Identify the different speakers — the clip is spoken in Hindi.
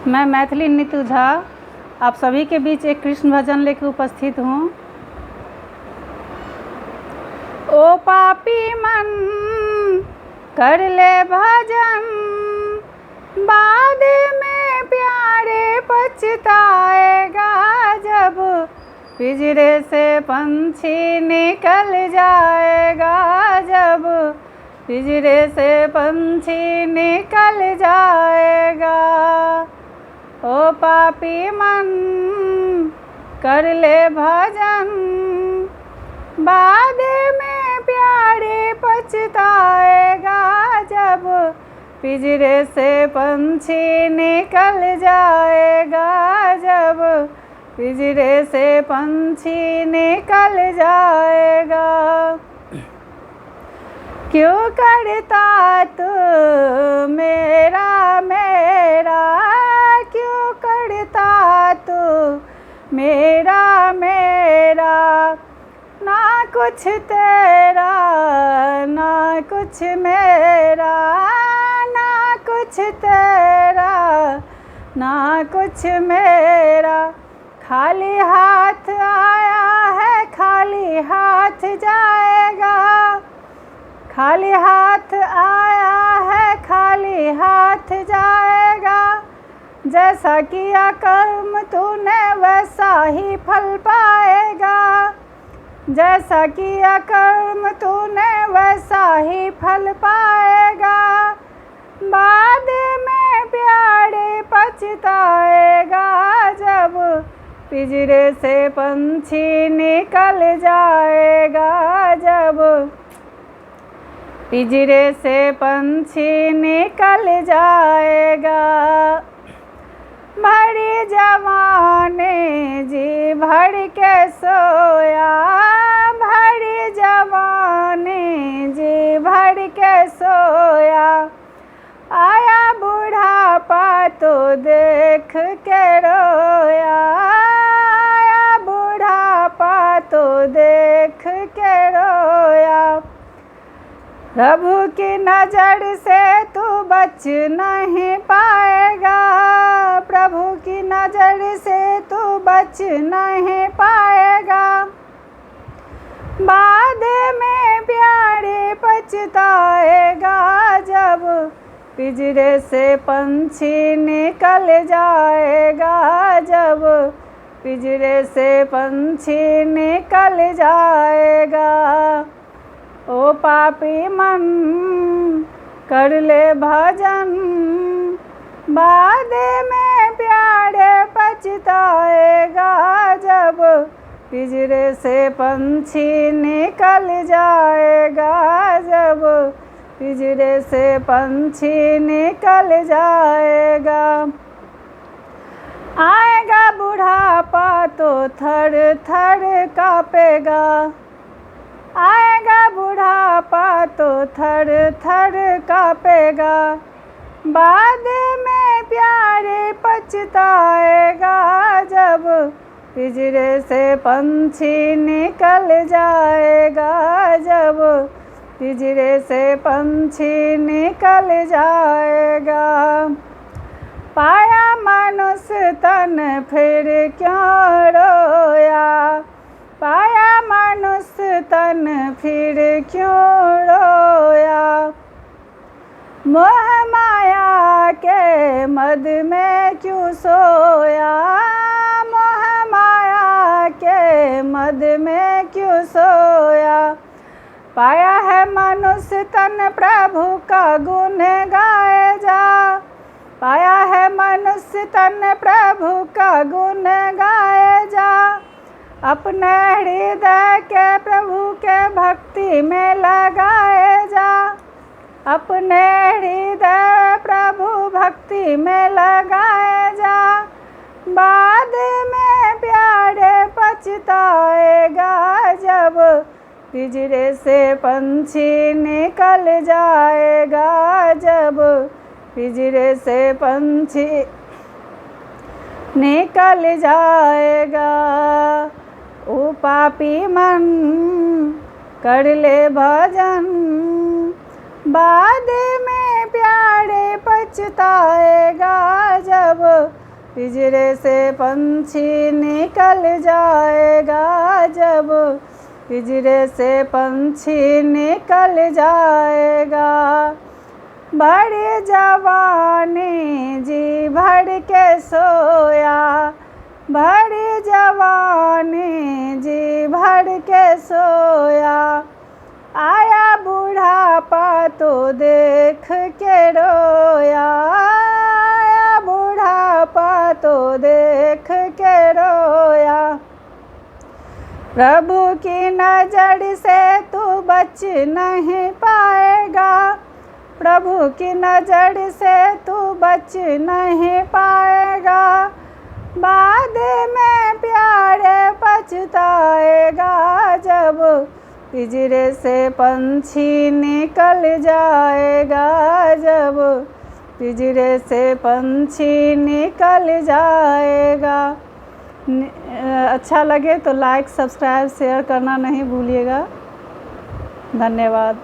Speaker 1: मैं मैथिली नीतू झा आप सभी के बीच एक कृष्ण भजन लेकर उपस्थित हूँ। ओ पापी मन कर ले भजन, बाद में प्यारे पछताएगा जब पिंजरे से पंछी निकल जाएगा, जब पिंजरे से पंछी निकल जाएगा। ओ पापी मन कर ले भजन, बाद में प्यारे पछताएगा जब पिंजरे से पंछी निकल जाएगा, जब पिंजरे से पंछी निकल जाएगा। क्यों करता तू मेरा मेरा, क्यों करता तू मेरा मेरा, ना कुछ तेरा ना कुछ मेरा, ना कुछ तेरा ना कुछ मेरा। खाली हाथ आया है खाली हाथ जाएगा, खाली हाथ आया है खाली हाथ जाएगा। जैसा किया कर्म तूने वैसा ही फल पाएगा, जैसा किया कर्म तूने वैसा ही फल पाएगा। बाद में प्यारे पछताएगा जब पिंजरे से पंछी निकल जाएगा, जब पिंजरे से पंछी निकल जाएगा। भरी जवानी जी भर के सोया, भरी जवानी जी भर के सोया। आया बुढ़ापा तो देख के रोया, आया बुढ़ापा तो देख के रोया। प्रभु की नज़र से तू बच नहीं पाएगा, प्रभु की नज़र से तू बच नहीं पाएगा। बाद में प्यारे पछताएगा जब पिंजरे से पंछी निकल जाएगा, जब पिंजरे से पंछी निकल जाएगा। ओ पापी मन कर ले भजन, बाद में प्यारे पछताएगा जब पिंजरे से पंछी निकल जाएगा, जब पिंजरे से पंछी निकल जाएगा। आएगा बुढ़ापा तो थर थर कांपेगा, आएगा बुढ़ापा तो थर थर कांपेगा। बाद में प्यारे पछताएगा जब पिंजरे से पंछी निकल जाएगा, जब पिंजरे से पंछी निकल जाएगा। पाया मनुष्य तन फिर क्यों रोया, पाया मनुष्य तन फिर क्यों रोया। मोह माया के मद में क्यों सोया, मोह माया के मद में क्यों सोया। पाया है मनुष्य तन प्रभु का गुण गाए जा, पाया है मनुष्य तन प्रभु का गुण गाए जा। अपने हृदय के प्रभु के भक्ति में लगाए जा, अपने हृदय प्रभु भक्ति में लगाए जा। बाद में प्यारे पछताएगा जब पिंजरे से पंछी निकल जाएगा, जब पिंजरे से पंछी निकल जाएगा। ओ पापी मन कर ले भजन, बाद में प्यारे पछताएगा जब पिंजरे से पंछी निकल जाएगा जब, पिंजरे से पंछी निकल जाएगा। बड़ी जवानी जी भर के सोया, बड़ी जवानी जी भर के सोया। आया बूढ़ापा तो देख के रोया, आया बूढ़ापा तो देख के रोया। प्रभु की नजर से तू बच नहीं पाएगा, प्रभु की नजर से तू बच नहीं पाएगा। बाद में प्यारे पछताएगा जब, पिंजरे से पंछी निकल जाएगा जब, पिंजरे से पंछी निकल जाएगा। अच्छा लगे तो लाइक, सब्सक्राइब, शेयर करना नहीं भूलिएगा। धन्यवाद।